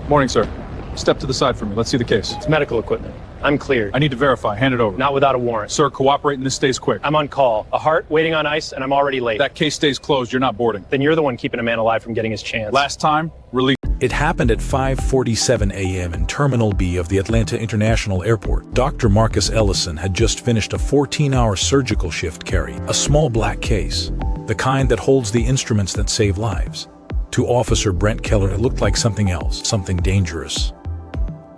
Morning, sir. Step to the side for me. Let's see the case. It's medical equipment. I'm cleared. I need to verify. Hand it over. Not without a warrant. Sir, cooperate and this stays quick. I'm on call. A heart waiting on ice, and I'm already late. That case stays closed. You're not boarding. Then you're the one keeping a man alive from getting his chance. Last time, release. It happened at 5:47 a.m. in Terminal B of the Atlanta International Airport. Dr. Marcus Ellison had just finished a 14-hour surgical shift carry, a small black case, the kind that holds the instruments that save lives. To Officer Brent Keller, it looked like something else, something dangerous.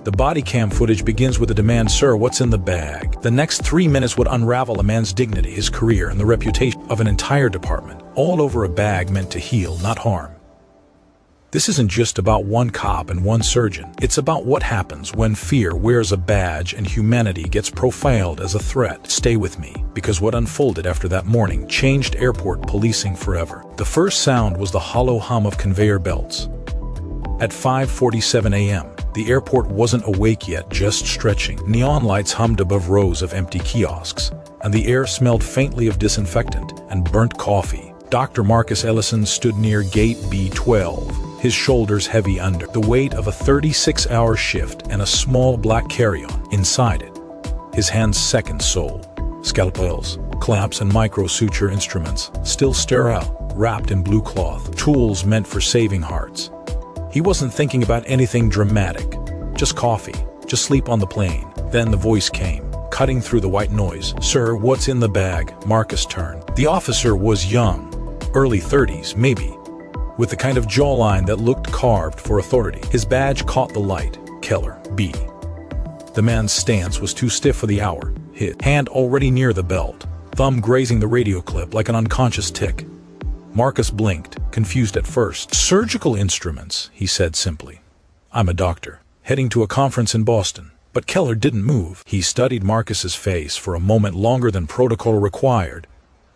The body cam footage begins with a demand, "Sir, what's in the bag?" The next 3 minutes would unravel a man's dignity, his career, and the reputation of an entire department, all over a bag meant to heal, not harm. This isn't just about one cop and one surgeon. It's about what happens when fear wears a badge and humanity gets profiled as a threat. Stay with me, because what unfolded after that morning changed airport policing forever. The first sound was the hollow hum of conveyor belts. At 5:47 a.m., the airport wasn't awake yet, just stretching. Neon lights hummed above rows of empty kiosks, and the air smelled faintly of disinfectant and burnt coffee. Dr. Marcus Ellison stood near gate B12, his shoulders heavy under the weight of a 36-hour shift and a small black carry-on inside it. His hands second soul, scalpels, clamps, and micro-suture instruments, still sterile, wrapped in blue cloth, tools meant for saving hearts. He wasn't thinking about anything dramatic, just coffee, just sleep on the plane. Then the voice came, cutting through the white noise. "Sir, what's in the bag?" Marcus turned. The officer was young, early 30s, maybe, with the kind of jawline that looked carved for authority. His badge caught the light. Keller, B. The man's stance was too stiff for the hour, his hand already near the belt, thumb grazing the radio clip like an unconscious tick. Marcus blinked, confused at first. "Surgical instruments," he said simply. "I'm a doctor, heading to a conference in Boston." But Keller didn't move. He studied Marcus's face for a moment longer than protocol required,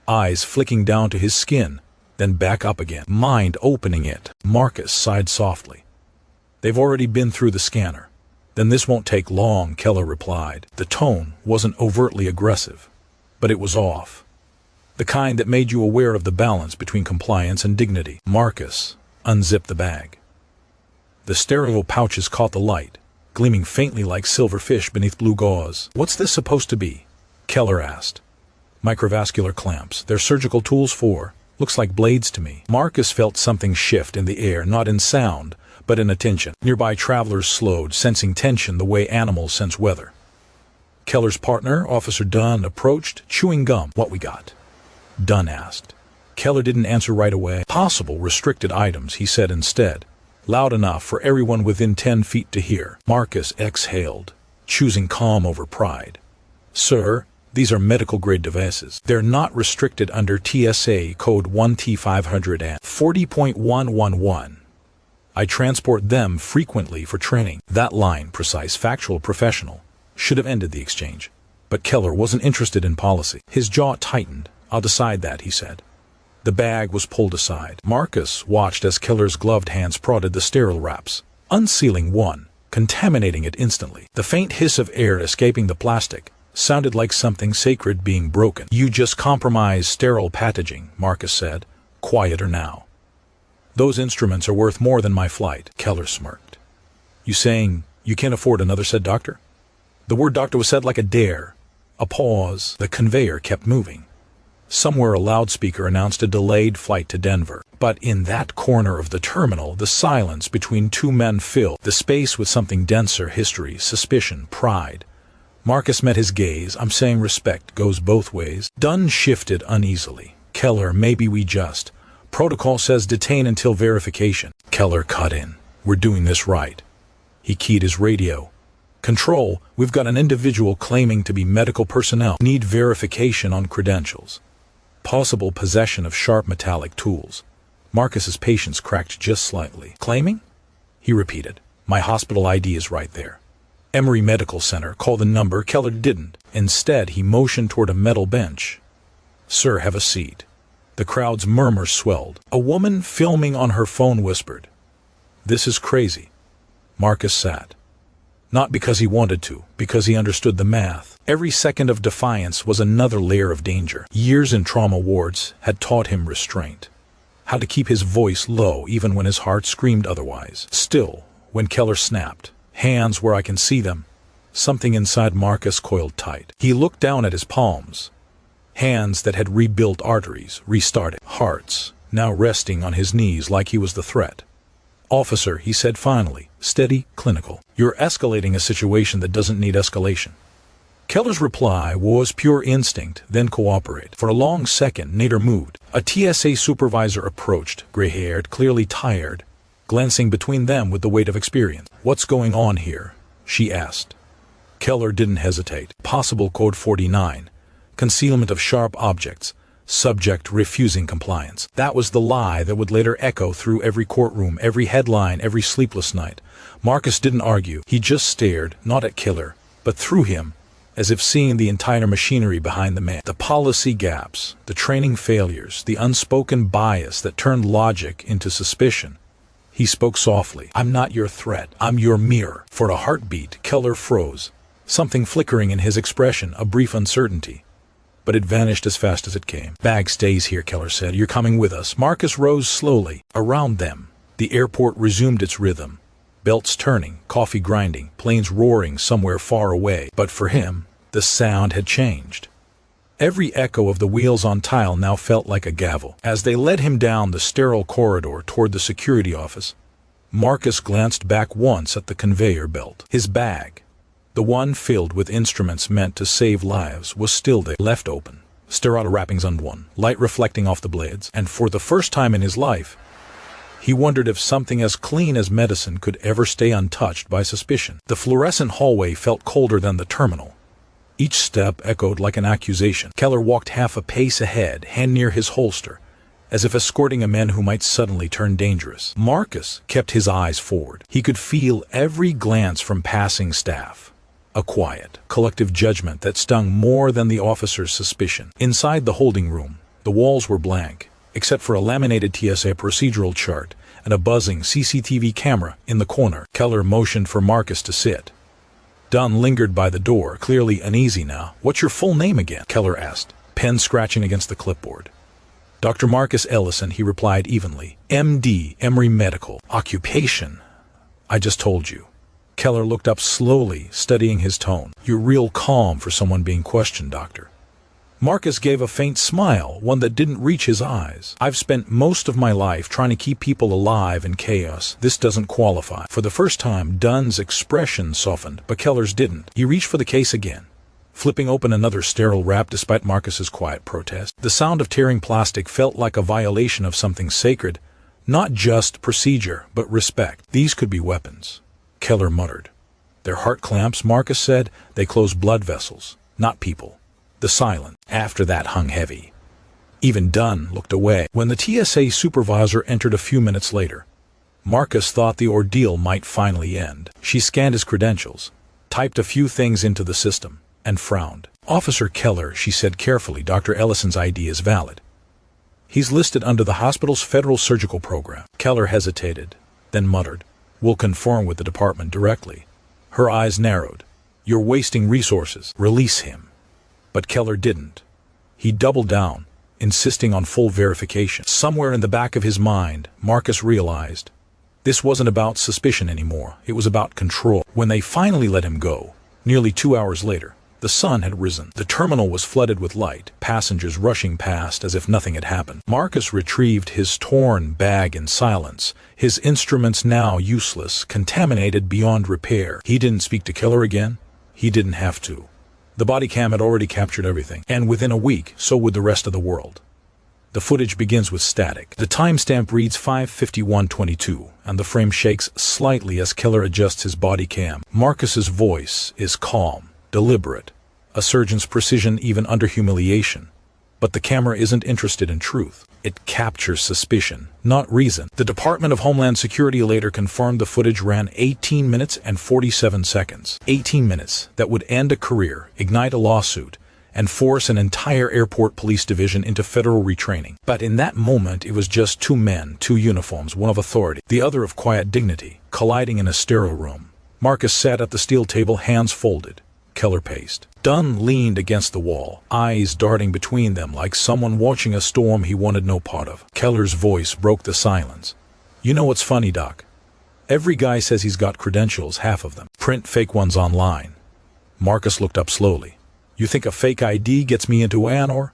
eyes flicking down to his skin, then back up again, mind opening it. Marcus sighed softly. "They've already been through the scanner." "Then this won't take long," Keller replied. The tone wasn't overtly aggressive, but it was off. The kind that made you aware of the balance between compliance and dignity. Marcus unzipped the bag. The stereo pouches caught the light, gleaming faintly like silver fish beneath blue gauze. "What's this supposed to be?" Keller asked. "Microvascular clamps. They're surgical tools for, looks like blades to me." Marcus felt something shift in the air, not in sound, but in attention. Nearby travelers slowed, sensing tension the way animals sense weather. Keller's partner, Officer Dunn, approached, chewing gum. "What we got?" Dunn asked. Keller didn't answer right away. "Possible restricted items," he said instead, loud enough for everyone within 10 feet to hear. Marcus exhaled, choosing calm over pride. "Sir, these are medical-grade devices. They're not restricted under TSA Code 1T500 and 40.111. I transport them frequently for training." That line, precise, factual, professional, should have ended the exchange. But Keller wasn't interested in policy. His jaw tightened. "I'll decide that," he said. The bag was pulled aside. Marcus watched as Keller's gloved hands prodded the sterile wraps, unsealing one, contaminating it instantly. The faint hiss of air escaping the plastic sounded like something sacred being broken. "You just compromised sterile packaging," Marcus said, quieter now. "Those instruments are worth more than my flight." Keller smirked. "You saying you can't afford another?" said doctor. The word doctor was said like a dare. A pause. The conveyor kept moving. Somewhere a loudspeaker announced a delayed flight to Denver. But in that corner of the terminal, the silence between two men filled the space with something denser: history, suspicion, pride. Marcus met his gaze. "I'm saying respect goes both ways." Dunn shifted uneasily. "Keller, maybe we just. Protocol says detain until verification." Keller cut in. "We're doing this right." He keyed his radio. "Control, we've got an individual claiming to be medical personnel. Need verification on credentials. Possible possession of sharp metallic tools." Marcus's patience cracked just slightly. "Claiming?" he repeated. "My hospital ID is right there. Emory Medical Center. Call the number." Keller didn't. Instead, he motioned toward a metal bench. "Sir, have a seat." The crowd's murmur swelled. A woman filming on her phone whispered, "This is crazy." Marcus sat. Not because he wanted to, because he understood the math. Every second of defiance was another layer of danger. Years in trauma wards had taught him restraint, how to keep his voice low even when his heart screamed otherwise. Still, when Keller snapped, "Hands where I can see them." Something inside Marcus coiled tight. He looked down at his palms. Hands that had rebuilt arteries, restarted hearts, now resting on his knees like he was the threat. "Officer," he said finally, steady, clinical. "You're escalating a situation that doesn't need escalation." Keller's reply was pure instinct, then cooperate. For a long second, Nader moved. A TSA supervisor approached, gray-haired, clearly tired, glancing between them with the weight of experience. "What's going on here?" she asked. Keller didn't hesitate. Possible code 49. Concealment of sharp objects. Subject refusing compliance. That was the lie that would later echo through every courtroom, every headline, every sleepless night. Marcus didn't argue. He just stared, not at Keller, but through him, as if seeing the entire machinery behind the man. The policy gaps, the training failures, the unspoken bias that turned logic into suspicion. He spoke softly. "I'm not your threat. I'm your mirror." For a heartbeat, Keller froze. Something flickering in his expression, a brief uncertainty. But it vanished as fast as it came. "Bag stays here," Keller said. "You're coming with us." Marcus rose slowly. Around them, the airport resumed its rhythm. Belts turning, coffee grinding, planes roaring somewhere far away. But for him, the sound had changed. Every echo of the wheels on tile now felt like a gavel. As they led him down the sterile corridor toward the security office, Marcus glanced back once at the conveyor belt. His bag, the one filled with instruments meant to save lives, was still there, left open, sterile wrappings undone, light reflecting off the blades, and for the first time in his life, he wondered if something as clean as medicine could ever stay untouched by suspicion. The fluorescent hallway felt colder than the terminal. Each step echoed like an accusation. Keller walked half a pace ahead, hand near his holster, as if escorting a man who might suddenly turn dangerous. Marcus kept his eyes forward. He could feel every glance from passing staff. A quiet, collective judgment that stung more than the officer's suspicion. Inside the holding room, the walls were blank, except for a laminated TSA procedural chart and a buzzing CCTV camera in the corner. Keller motioned for Marcus to sit. Dunn lingered by the door, clearly uneasy now. "What's your full name again?" Keller asked, pen scratching against the clipboard. "Dr. Marcus Ellison," he replied evenly. "MD, Emory Medical. Occupation? I just told you." Keller looked up slowly, studying his tone. "You're real calm for someone being questioned, Doctor." Marcus gave a faint smile, one that didn't reach his eyes. "I've spent most of my life trying to keep people alive in chaos. This doesn't qualify." For the first time, Dunn's expression softened, but Keller's didn't. He reached for the case again, flipping open another sterile wrap despite Marcus's quiet protest. The sound of tearing plastic felt like a violation of something sacred, not just procedure, but respect. "These could be weapons," Keller muttered. "They're heart clamps," Marcus said. "They close blood vessels, not people." The silence after that hung heavy. Even Dunn looked away. When the TSA supervisor entered a few minutes later, Marcus thought the ordeal might finally end. She scanned his credentials, typed a few things into the system, and frowned. "Officer Keller," she said carefully, "Dr. Ellison's ID is valid. He's listed under the hospital's federal surgical program." Keller hesitated, then muttered, "We'll confirm with the department directly." Her eyes narrowed. "You're wasting resources. Release him." But Keller didn't. He doubled down, insisting on full verification. Somewhere in the back of his mind, Marcus realized this wasn't about suspicion anymore. It was about control. When they finally let him go, nearly 2 hours later, the sun had risen. The terminal was flooded with light, passengers rushing past as if nothing had happened. Marcus retrieved his torn bag in silence, his instruments now useless, contaminated beyond repair. He didn't speak to Keller again. He didn't have to. The body cam had already captured everything, and within a week, so would the rest of the world. The footage begins with static. The timestamp reads 5:51:22, and the frame shakes slightly as Keller adjusts his body cam. Marcus's voice is calm, deliberate, a surgeon's precision even under humiliation. But the camera isn't interested in truth. It captures suspicion, not reason. The Department of Homeland Security later confirmed the footage ran 18 minutes and 47 seconds. 18 minutes that would end a career, ignite a lawsuit, and force an entire airport police division into federal retraining. But in that moment, it was just two men, two uniforms, one of authority, the other of quiet dignity, colliding in a sterile room. Marcus sat at the steel table, hands folded. Keller paced. Dunn leaned against the wall, eyes darting between them like someone watching a storm he wanted no part of. Keller's voice broke the silence. "You know what's funny, Doc? Every guy says he's got credentials, half of them. Print fake ones online. Marcus looked up slowly. You think a fake ID gets me into Anor?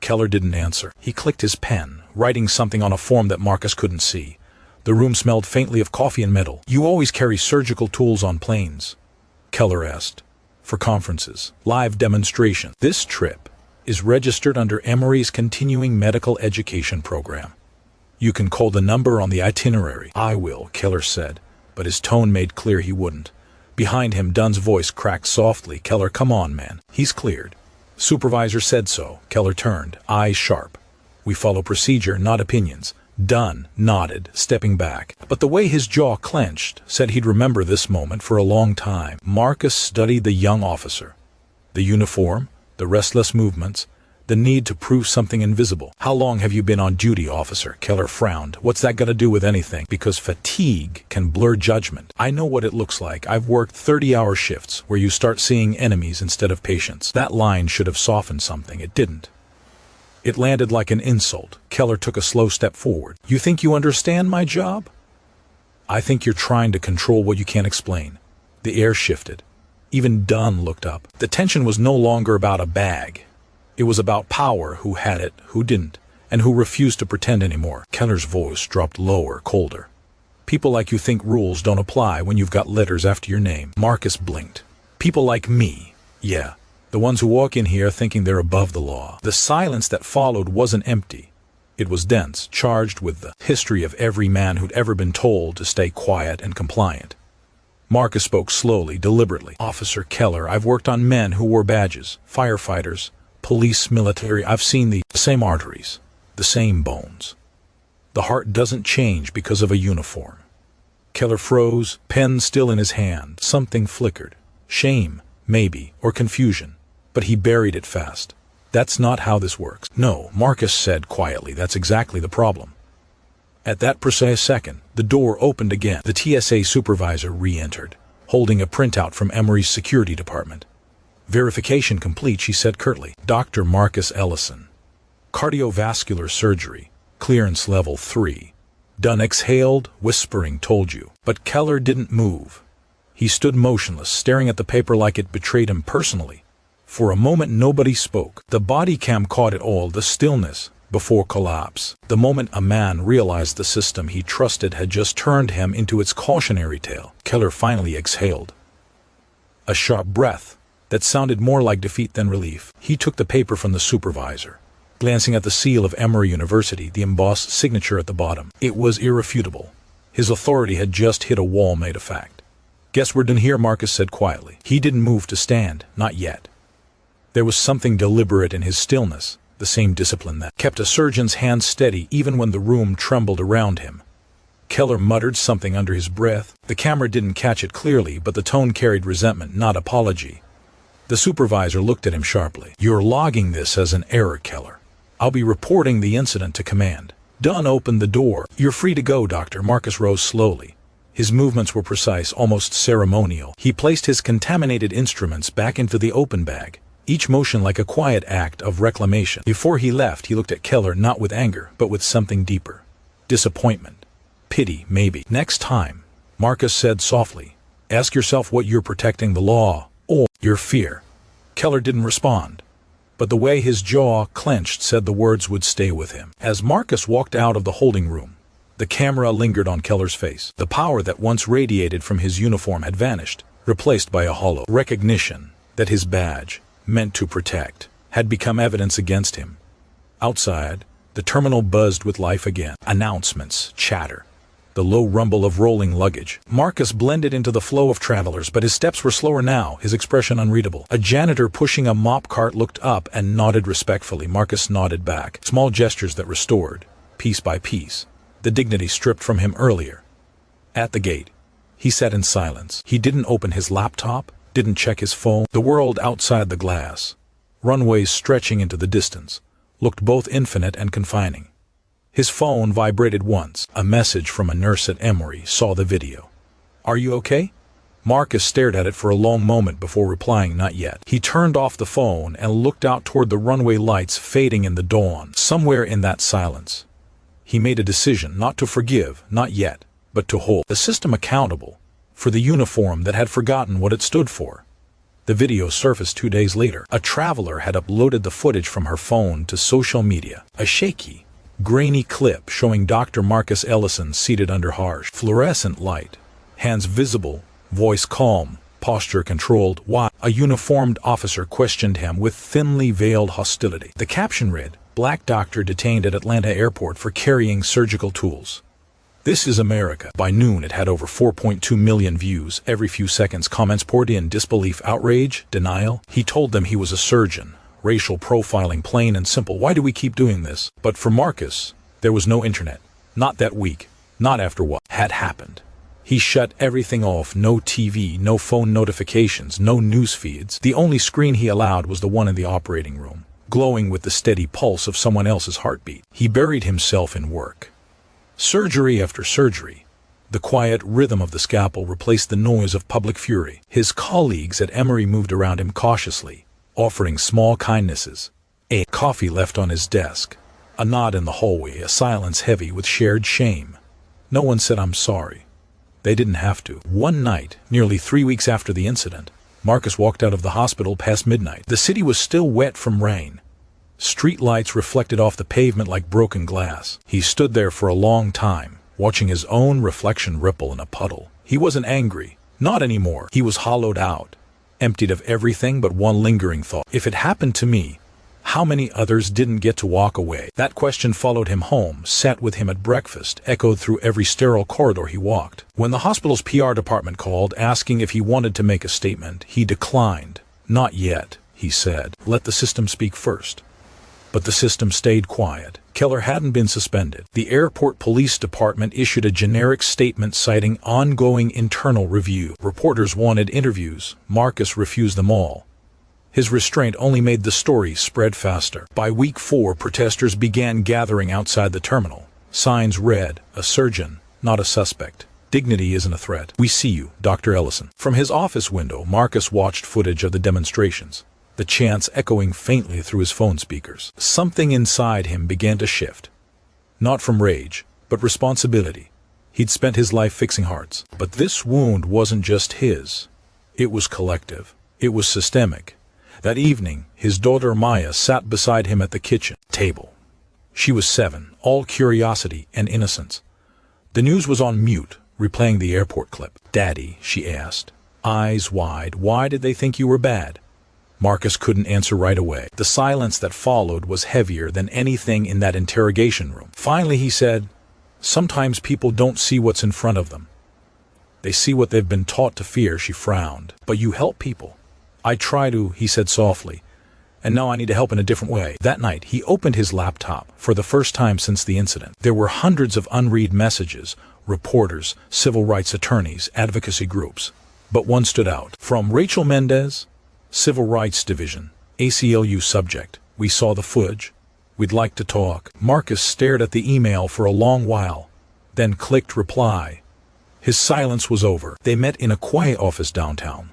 Keller didn't answer. He clicked his pen, writing something on a form that Marcus couldn't see. The room smelled faintly of coffee and metal. You always carry surgical tools on planes? Keller asked. For conferences, live demonstrations. This trip is registered under Emory's continuing medical education program. You can call the number on the itinerary. I will, Keller said, but his tone made clear he wouldn't. Behind him, Dunn's voice cracked softly. Keller, come on, man. He's cleared. Supervisor said so. Keller turned, eyes sharp. We follow procedure, not opinions. Dunn nodded, stepping back. But the way his jaw clenched said he'd remember this moment for a long time. Marcus studied the young officer. The uniform, the restless movements, the need to prove something invisible. How long have you been on duty, officer? Keller frowned. What's that got to do with anything? Because fatigue can blur judgment. I know what it looks like. I've worked 30-hour shifts where you start seeing enemies instead of patients. That line should have softened something. It didn't. It landed like an insult. Keller took a slow step forward. You think you understand my job? I think you're trying to control what you can't explain. The air shifted. Even Dunn looked up. The tension was no longer about a bag. It was about power, who had it, who didn't, and who refused to pretend anymore. Keller's voice dropped lower, colder. People like you think rules don't apply when you've got letters after your name. Marcus blinked. People like me. Yeah. The ones who walk in here thinking they're above the law. The silence that followed wasn't empty. It was dense, charged with the history of every man who'd ever been told to stay quiet and compliant. Marcus spoke slowly, deliberately. Officer Keller, I've worked on men who wore badges, firefighters, police, military. I've seen the same arteries, the same bones. The heart doesn't change because of a uniform. Keller froze, pen still in his hand. Something flickered. Shame, maybe, or confusion. But he buried it fast. That's not how this works. No, Marcus said quietly, that's exactly the problem. At that precise second, the door opened again. The TSA supervisor re-entered, holding a printout from Emory's security department. Verification complete, she said curtly. Dr. Marcus Ellison. Cardiovascular surgery. Clearance level 3. Dunn exhaled, whispering, told you. But Keller didn't move. He stood motionless, staring at the paper like it betrayed him personally. For a moment nobody spoke. The body cam caught it all, the stillness before collapse. The moment a man realized the system he trusted had just turned him into its cautionary tale. Keller finally exhaled. A sharp breath that sounded more like defeat than relief. He took the paper from the supervisor, glancing at the seal of Emory University, the embossed signature at the bottom. It was irrefutable. His authority had just hit a wall made of fact. Guess we're done here, Marcus said quietly. He didn't move to stand, not yet. There was something deliberate in his stillness, the same discipline that kept a surgeon's hand steady even when the room trembled around him. Keller muttered something under his breath. The camera didn't catch it clearly, but the tone carried resentment, not apology. The supervisor looked at him sharply. You're logging this as an error, Keller. I'll be reporting the incident to command. Dunn opened the door. You're free to go, Doctor. Marcus rose slowly. His movements were precise, almost ceremonial. He placed his contaminated instruments back into the open bag, each motion like a quiet act of reclamation. Before he left, he looked at Keller not with anger, but with something deeper. Disappointment. Pity, maybe. Next time, Marcus said softly, ask yourself what you're protecting, the law or your fear. Keller didn't respond, but the way his jaw clenched said the words would stay with him. As Marcus walked out of the holding room, the camera lingered on Keller's face. The power that once radiated from his uniform had vanished, replaced by a hollow recognition that his badge, meant to protect, had become evidence against him. Outside, the terminal buzzed with life again. Announcements, chatter, the low rumble of rolling luggage. Marcus blended into the flow of travelers, but his steps were slower now, his expression unreadable. A janitor pushing a mop cart looked up and nodded respectfully. Marcus nodded back. Small gestures that restored, piece by piece, the dignity stripped from him earlier. At the gate, he sat in silence. He didn't open his laptop, didn't check his phone. The world outside the glass, runways stretching into the distance, looked both infinite and confining. His phone vibrated once. A message from a nurse at Emory saw the video. Are you okay? Marcus stared at it for a long moment before replying, not yet. He turned off the phone and looked out toward the runway lights fading in the dawn. Somewhere in that silence, he made a decision not to forgive, not yet, but to hold the system accountable for the uniform that had forgotten what it stood for. The video surfaced 2 days later. A traveler had uploaded the footage from her phone to social media. A shaky, grainy clip showing Dr. Marcus Ellison seated under harsh, fluorescent light, hands visible, voice calm, posture controlled, while a uniformed officer questioned him with thinly veiled hostility. The caption read, "Black doctor detained at Atlanta airport for carrying surgical tools." This is America. By noon, it had over 4.2 million views. Every few seconds, comments poured in: disbelief, outrage, denial. He told them he was a surgeon. Racial profiling, plain and simple. Why do we keep doing this? But for Marcus, there was no internet. Not that week. Not after what had happened. He shut everything off. No TV, no phone notifications, no news feeds. The only screen he allowed was the one in the operating room, glowing with the steady pulse of someone else's heartbeat. He buried himself in work. Surgery after surgery. The quiet rhythm of the scalpel replaced the noise of public fury. His colleagues at Emory moved around him cautiously, offering small kindnesses. A coffee left on his desk, a nod in the hallway, a silence heavy with shared shame. No one said, "I'm sorry." They didn't have to. One night, nearly 3 weeks after the incident, Marcus walked out of the hospital past midnight. The city was still wet from rain. Street lights reflected off the pavement like broken glass. He stood there for a long time, watching his own reflection ripple in a puddle. He wasn't angry. Not anymore. He was hollowed out, emptied of everything but one lingering thought. If it happened to me, how many others didn't get to walk away? That question followed him home, sat with him at breakfast, echoed through every sterile corridor he walked. When the hospital's PR department called, asking if he wanted to make a statement, he declined. "Not yet," he said. "Let the system speak first." But the system stayed quiet. Keller hadn't been suspended. The airport police department issued a generic statement citing ongoing internal review. Reporters wanted interviews. Marcus refused them all. His restraint only made the story spread faster. By week 4, protesters began gathering outside the terminal. Signs read, "A surgeon, not a suspect. Dignity isn't a threat. We see you, Dr. Ellison." From his office window, Marcus watched footage of the demonstrations, the chants echoing faintly through his phone speakers. Something inside him began to shift. Not from rage, but responsibility. He'd spent his life fixing hearts. But this wound wasn't just his. It was collective. It was systemic. That evening, his daughter Maya sat beside him at the kitchen table. She was 7, all curiosity and innocence. The news was on mute, replaying the airport clip. "Daddy," she asked, eyes wide, "why did they think you were bad?" Marcus couldn't answer right away. The silence that followed was heavier than anything in that interrogation room. Finally he said, "Sometimes people don't see what's in front of them. They see what they've been taught to fear." She frowned. "But you help people." "I try to," he said softly, "and now I need to help in a different way." That night, he opened his laptop for the first time since the incident. There were hundreds of unread messages, reporters, civil rights attorneys, advocacy groups. But one stood out. From Rachel Mendez, Civil Rights Division, ACLU subject. "We saw the footage. We'd like to talk." Marcus stared at the email for a long while, then clicked reply. His silence was over. They met in a quiet office downtown.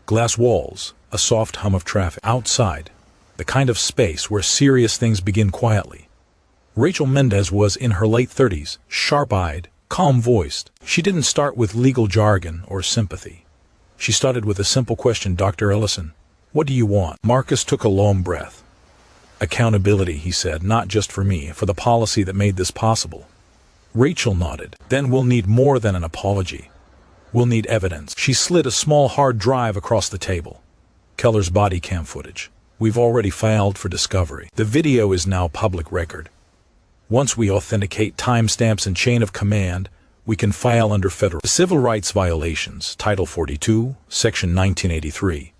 Glass walls, a soft hum of traffic. Outside, the kind of space where serious things begin quietly. Rachel Mendez was in her late 30s, sharp-eyed, calm-voiced. She didn't start with legal jargon or sympathy. She started with a simple question: "Dr. Ellison, what do you want?" Marcus took a long breath. "Accountability," he said, "not just for me, for the policy that made this possible." Rachel nodded. "Then we'll need more than an apology. We'll need evidence." She slid a small hard drive across the table. "Keller's body cam footage. We've already filed for discovery. The video is now public record. Once we authenticate timestamps and chain of command, we can file under federal civil rights violations, Title 42, Section 1983.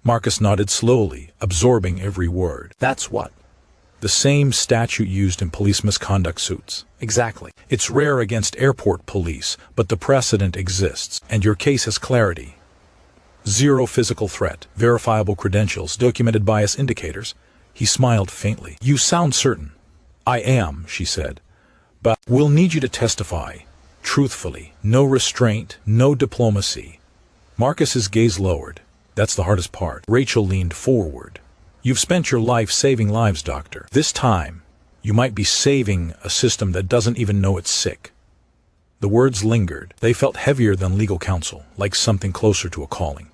Marcus nodded slowly, absorbing every word. "That's what?" "The same statute used in police misconduct suits." "Exactly. It's rare against airport police, but the precedent exists, and your case has clarity. Zero physical threat, verifiable credentials, documented bias indicators." He smiled faintly. "You sound certain." "I am," she said. "But we'll need you to testify. Truthfully. No restraint, no diplomacy." Marcus's gaze lowered. "That's the hardest part." Rachel leaned forward. "You've spent your life saving lives, doctor. This time, you might be saving a system that doesn't even know it's sick." The words lingered. They felt heavier than legal counsel, like something closer to a calling.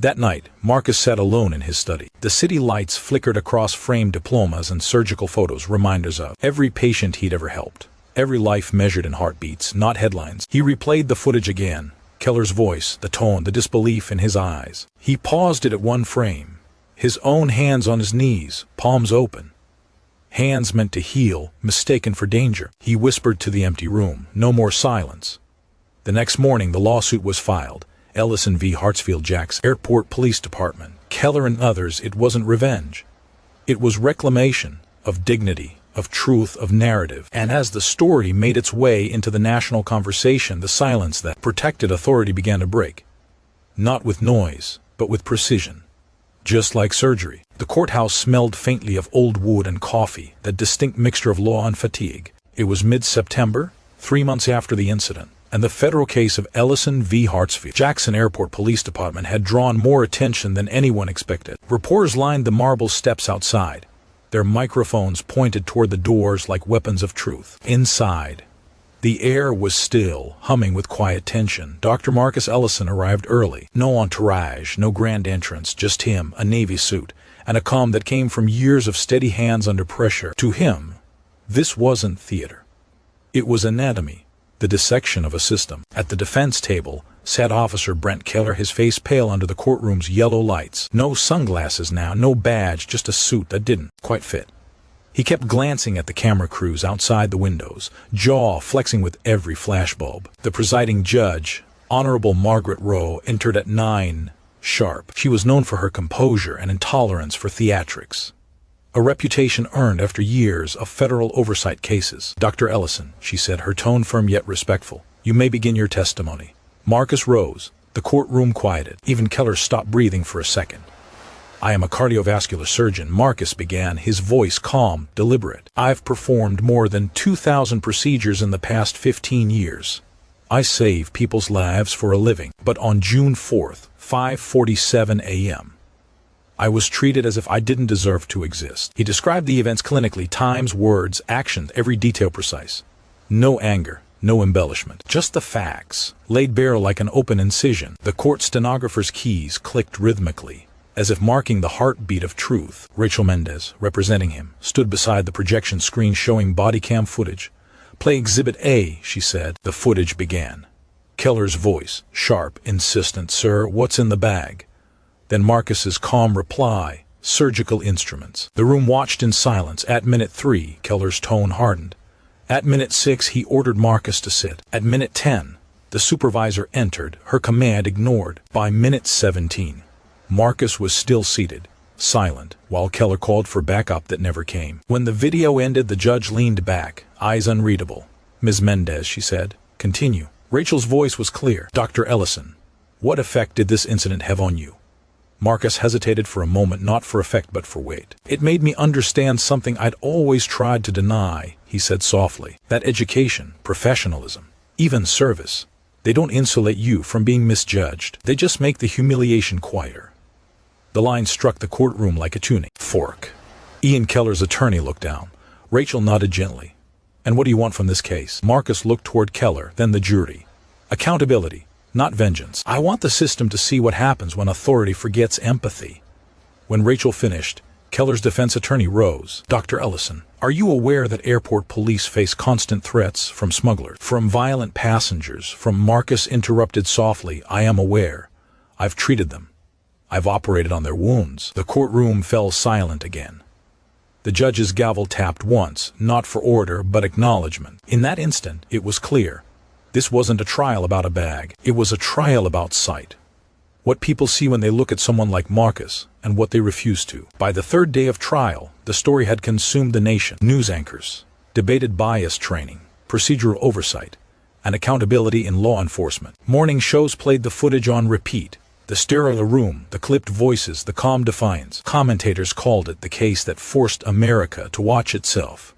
That night, Marcus sat alone in his study. The city lights flickered across framed diplomas and surgical photos, reminders of every patient he'd ever helped. Every life measured in heartbeats, not headlines. He replayed the footage again. Keller's voice, the tone, the disbelief in his eyes. He paused it at one frame. His own hands on his knees, palms open. Hands meant to heal, mistaken for danger. He whispered to the empty room, no more silence. The next morning, the lawsuit was filed. Ellison v. Hartsfield-Jackson Airport Police Department. Keller and others, it wasn't revenge. It was reclamation of dignity, of truth, of narrative. And as the story made its way into the national conversation, the silence that protected authority began to break. Not with noise, but with precision. Just like surgery, the courthouse smelled faintly of old wood and coffee, that distinct mixture of law and fatigue. It was mid-September, 3 months after the incident, and the federal case of Ellison v. Hartsfield-Jackson Airport Police Department had drawn more attention than anyone expected. Reporters lined the marble steps outside, their microphones pointed toward the doors like weapons of truth. Inside, the air was still, humming with quiet tension. Dr. Marcus Ellison arrived early. No entourage, no grand entrance, just him, a navy suit, and a calm that came from years of steady hands under pressure. To him, this wasn't theater. It was anatomy, the dissection of a system. At the defense table sat Officer Brent Keller, his face pale under the courtroom's yellow lights. No sunglasses now, no badge, just a suit that didn't quite fit. He kept glancing at the camera crews outside the windows, jaw flexing with every flashbulb. The presiding judge, Honorable Margaret Rowe, entered at 9 sharp. She was known for her composure and intolerance for theatrics, a reputation earned after years of federal oversight cases. "Dr. Ellison," she said, her tone firm yet respectful, "you may begin your testimony." Marcus rose. The courtroom quieted. Even Keller stopped breathing for a second. "I am a cardiovascular surgeon," Marcus began, his voice calm, deliberate. "I've performed more than 2,000 procedures in the past 15 years. I save people's lives for a living. But on June 4th, 5:47 a.m., I was treated as if I didn't deserve to exist." He described the events clinically, times, words, actions, every detail precise. No anger, no embellishment, just the facts, laid bare like an open incision. The court stenographer's keys clicked rhythmically, as if marking the heartbeat of truth. Rachel Mendez, representing him, stood beside the projection screen showing body cam footage. "Play Exhibit A," she said. The footage began. Keller's voice, sharp, insistent, "Sir, what's in the bag?" Then Marcus's calm reply, "Surgical instruments." The room watched in silence. At minute 3, Keller's tone hardened. At minute 6, he ordered Marcus to sit. At minute 10, the supervisor entered, her command ignored. By minute 17, Marcus was still seated, silent, while Keller called for backup that never came. When the video ended, the judge leaned back, eyes unreadable. "Ms. Mendez," she said, "continue." Rachel's voice was clear. "Dr. Ellison, what effect did this incident have on you?" Marcus hesitated for a moment, not for effect but for weight. "It made me understand something I'd always tried to deny," he said softly. "That education, professionalism, even service, they don't insulate you from being misjudged. They just make the humiliation quieter." The line struck the courtroom like a tuning fork. Ian Keller's attorney looked down. Rachel nodded gently. "And what do you want from this case?" Marcus looked toward Keller, then the jury. "Accountability, not vengeance. I want the system to see what happens when authority forgets empathy." When Rachel finished, Keller's defense attorney rose. "Dr. Ellison, are you aware that airport police face constant threats from smugglers, from violent passengers, from—" Marcus interrupted softly. "I am aware. I've treated them. I've operated on their wounds." The courtroom fell silent again. The judge's gavel tapped once, not for order, but acknowledgement. In that instant, it was clear. This wasn't a trial about a bag. It was a trial about sight. What people see when they look at someone like Marcus, and what they refuse to. By the third day of trial, the story had consumed the nation. News anchors, debated bias training, procedural oversight, and accountability in law enforcement. Morning shows played the footage on repeat. The sterile room, the clipped voices, the calm defiance. Commentators called it the case that forced America to watch itself.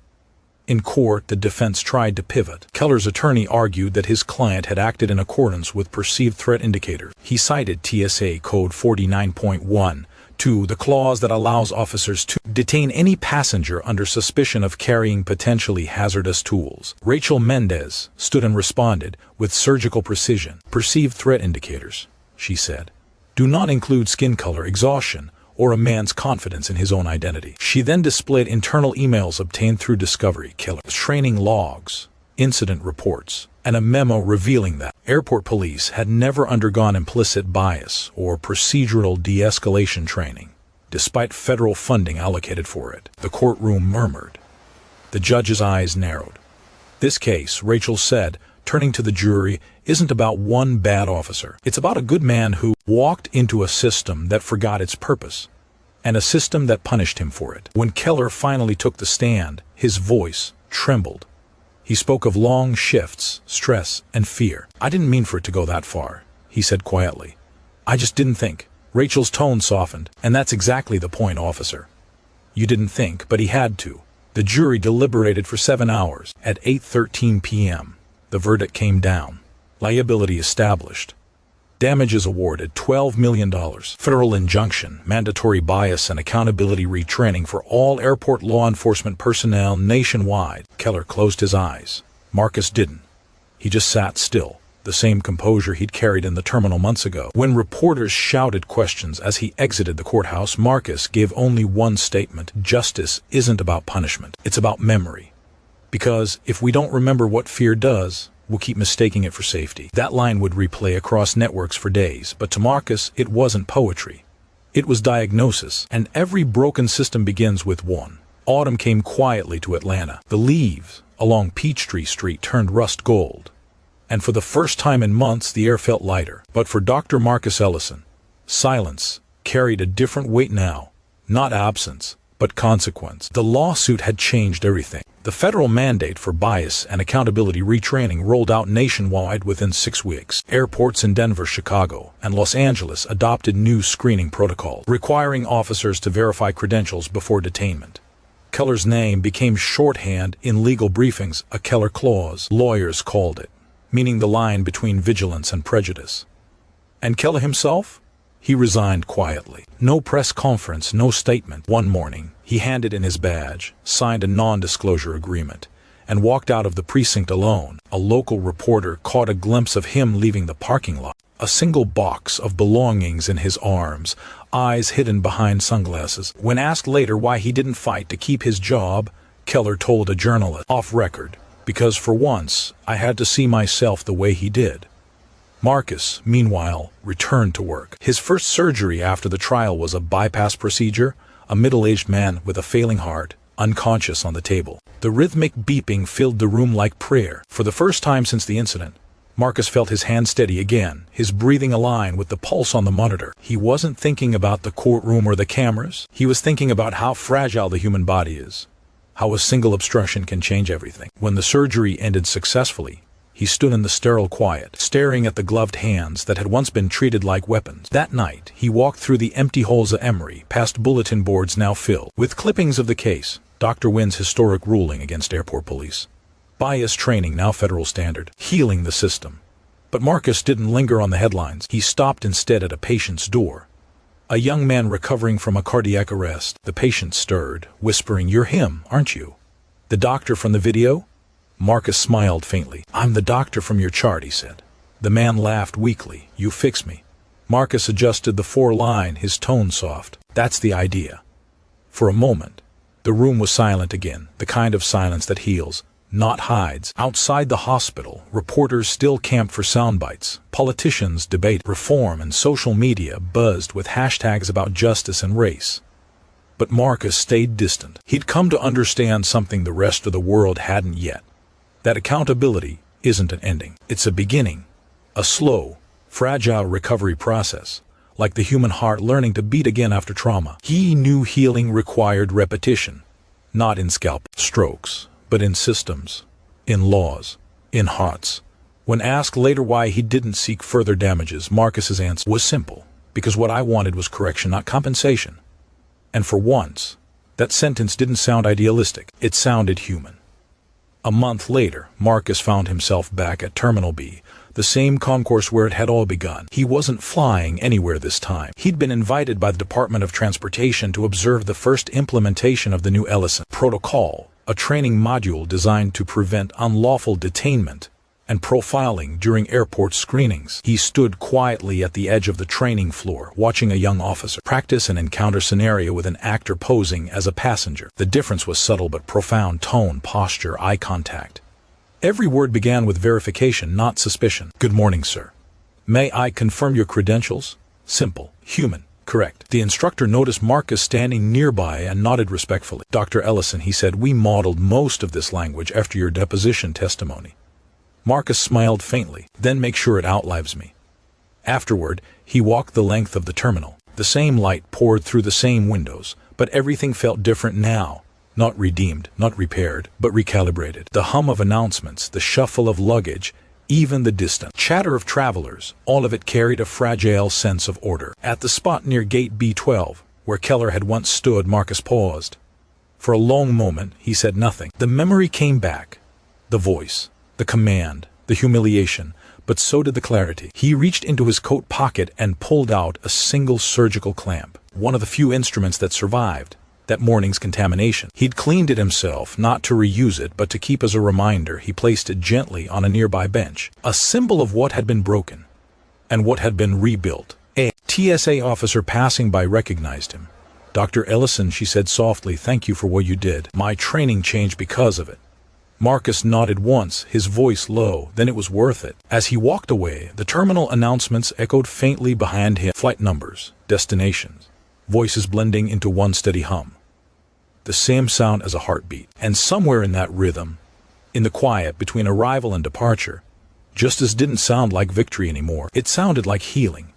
In court, the defense tried to pivot. Keller's attorney argued that his client had acted in accordance with perceived threat indicators. He cited TSA Code 49.1 2. The clause that allows officers to detain any passenger under suspicion of carrying potentially hazardous tools. Rachel Mendez stood and responded with surgical precision. Perceived threat indicators, she said, do not include skin color, exhaustion, or a man's confidence in his own identity. She then displayed internal emails obtained through discovery, Keller's training logs, incident reports, and a memo revealing that airport police had never undergone implicit bias or procedural de-escalation training, despite federal funding allocated for it. The courtroom murmured. The judge's eyes narrowed. This case, Rachel said, turning to the jury, isn't about one bad officer. It's about a good man who walked into a system that forgot its purpose, and a system that punished him for it. When Keller finally took the stand, his voice trembled. He spoke of long shifts, stress, and fear. I didn't mean for it to go that far, he said quietly. I just didn't think. Rachel's tone softened. And that's exactly the point, officer. You didn't think, but he had to. The jury deliberated for 7 hours. At 8:13 p.m., the verdict came down. Liability established. Damages awarded $12 million. Federal injunction, mandatory bias and accountability retraining for all airport law enforcement personnel nationwide. Keller closed his eyes. Marcus didn't. He just sat still, the same composure he'd carried in the terminal months ago. When reporters shouted questions as he exited the courthouse, Marcus gave only one statement. Justice isn't about punishment. It's about memory. Because if we don't remember what fear does, we'll keep mistaking it for safety. That line would replay across networks for days, but to Marcus, it wasn't poetry. It was diagnosis, and every broken system begins with one. Autumn came quietly to Atlanta. The leaves along Peachtree Street turned rust gold, and for the first time in months, the air felt lighter. But for Dr. Marcus Ellison, silence carried a different weight now, not absence, but consequence. The lawsuit had changed everything. The federal mandate for bias and accountability retraining rolled out nationwide within 6 weeks. Airports in Denver, Chicago, and Los Angeles adopted new screening protocols, requiring officers to verify credentials before detainment. Keller's name became shorthand in legal briefings, a Keller clause, lawyers called it, meaning the line between vigilance and prejudice. And Keller himself? He resigned quietly. No press conference, no statement. One morning, he handed in his badge, signed a non-disclosure agreement, and walked out of the precinct alone. A local reporter caught a glimpse of him leaving the parking lot, a single box of belongings in his arms, eyes hidden behind sunglasses. When asked later why he didn't fight to keep his job, Keller told a journalist, off record, because for once, I had to see myself the way he did. Marcus, meanwhile, returned to work. His first surgery after the trial was a bypass procedure, a middle-aged man with a failing heart, unconscious on the table. The rhythmic beeping filled the room like prayer. For the first time since the incident, Marcus felt his hand steady again, his breathing align with the pulse on the monitor. He wasn't thinking about the courtroom or the cameras. He was thinking about how fragile the human body is, how a single obstruction can change everything. When the surgery ended successfully, he stood in the sterile quiet, staring at the gloved hands that had once been treated like weapons. That night, he walked through the empty halls of Emory, past bulletin boards now filled with clippings of the case, Dr. Wynn's historic ruling against airport police. Bias training, now federal standard, healing the system. But Marcus didn't linger on the headlines. He stopped instead at a patient's door. A young man recovering from a cardiac arrest. The patient stirred, whispering, "You're him, aren't you? The doctor from the video?" Marcus smiled faintly. "I'm the doctor from your chart," he said. The man laughed weakly. "You fix me." Marcus adjusted the four-line, his tone soft. "That's the idea." For a moment, the room was silent again, the kind of silence that heals, not hides. Outside the hospital, reporters still camped for sound bites. Politicians debated reform, and social media buzzed with hashtags about justice and race. But Marcus stayed distant. He'd come to understand something the rest of the world hadn't yet. That accountability isn't an ending. It's a beginning. A slow, fragile recovery process, like the human heart learning to beat again after trauma. He knew healing required repetition, not in scalp strokes, but in systems, in laws, in hearts. When asked later why he didn't seek further damages, Marcus's answer was simple. Because what I wanted was correction, not compensation. And for once, that sentence didn't sound idealistic. It sounded human. A month later, Marcus found himself back at Terminal B, the same concourse where it had all begun. He wasn't flying anywhere this time. He'd been invited by the Department of Transportation to observe the first implementation of the new Ellison Protocol, a training module designed to prevent unlawful detainment and profiling during airport screenings. He stood quietly at the edge of the training floor, watching a young officer practice an encounter scenario with an actor posing as a passenger. The difference was subtle but profound: tone, posture, eye contact. Every word began with verification, not suspicion. "Good morning, sir. May I confirm your credentials?" Simple, human, correct. The instructor noticed Marcus standing nearby and nodded respectfully. "Dr. Ellison," he said, "we modeled most of this language after your deposition testimony." Marcus smiled faintly. "Then make sure it outlives me." Afterward, he walked the length of the terminal. The same light poured through the same windows, but everything felt different now. Not redeemed, not repaired, but recalibrated. The hum of announcements, the shuffle of luggage, even the distant chatter of travelers, all of it carried a fragile sense of order. At the spot near gate B12, where Keller had once stood, Marcus paused. For a long moment, he said nothing. The memory came back. The voice, the command, the humiliation, but so did the clarity. He reached into his coat pocket and pulled out a single surgical clamp, one of the few instruments that survived that morning's contamination. He'd cleaned it himself, not to reuse it, but to keep as a reminder. He placed it gently on a nearby bench, a symbol of what had been broken and what had been rebuilt. A TSA officer passing by recognized him. "Dr. Ellison," she said softly, "thank you for what you did. My training changed because of it." Marcus nodded once, his voice low. "Then it was worth it." As he walked away, the terminal announcements echoed faintly behind him. Flight numbers, destinations, voices blending into one steady hum. The same sound as a heartbeat. And somewhere in that rhythm, in the quiet between arrival and departure, justice didn't sound like victory anymore. It sounded like healing.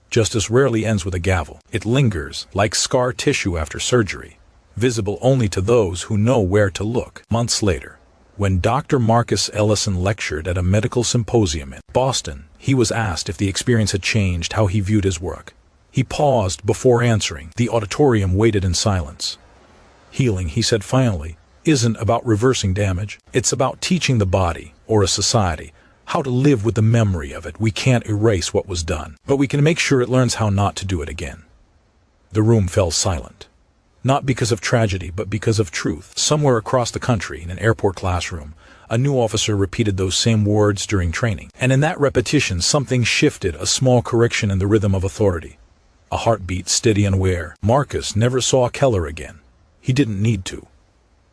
Justice rarely ends with a gavel. It lingers, like scar tissue after surgery, visible only to those who know where to look. Months later, when Dr. Marcus Ellison lectured at a medical symposium in Boston, he was asked if the experience had changed how he viewed his work. He paused before answering. The auditorium waited in silence. "Healing," he said finally, "isn't about reversing damage. It's about teaching the body, or a society, how to live with the memory of it. We can't erase what was done, but we can make sure it learns how not to do it again." The room fell silent. Not because of tragedy, but because of truth. Somewhere across the country, in an airport classroom, a new officer repeated those same words during training. And in that repetition, something shifted, a small correction in the rhythm of authority. A heartbeat steady and aware. Marcus never saw Keller again. He didn't need to.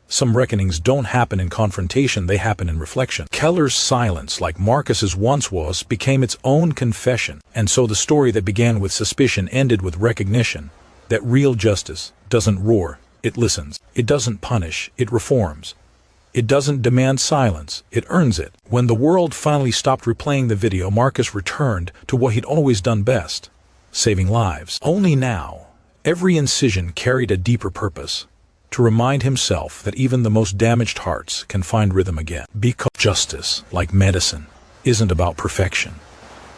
Some reckonings don't happen in confrontation, they happen in reflection. Keller's silence, like Marcus's once was, became its own confession. And so the story that began with suspicion ended with recognition that real justice doesn't roar, it listens. It doesn't punish, it reforms. It doesn't demand silence, it earns it. When the world finally stopped replaying the video, Marcus returned to what he'd always done best: saving lives. Only now, every incision carried a deeper purpose: to remind himself that even the most damaged hearts can find rhythm again. Because justice, like medicine, isn't about perfection.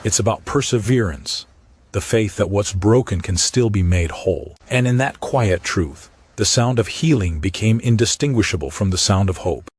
It's about perseverance, the faith that what's broken can still be made whole. And in that quiet truth, the sound of healing became indistinguishable from the sound of hope.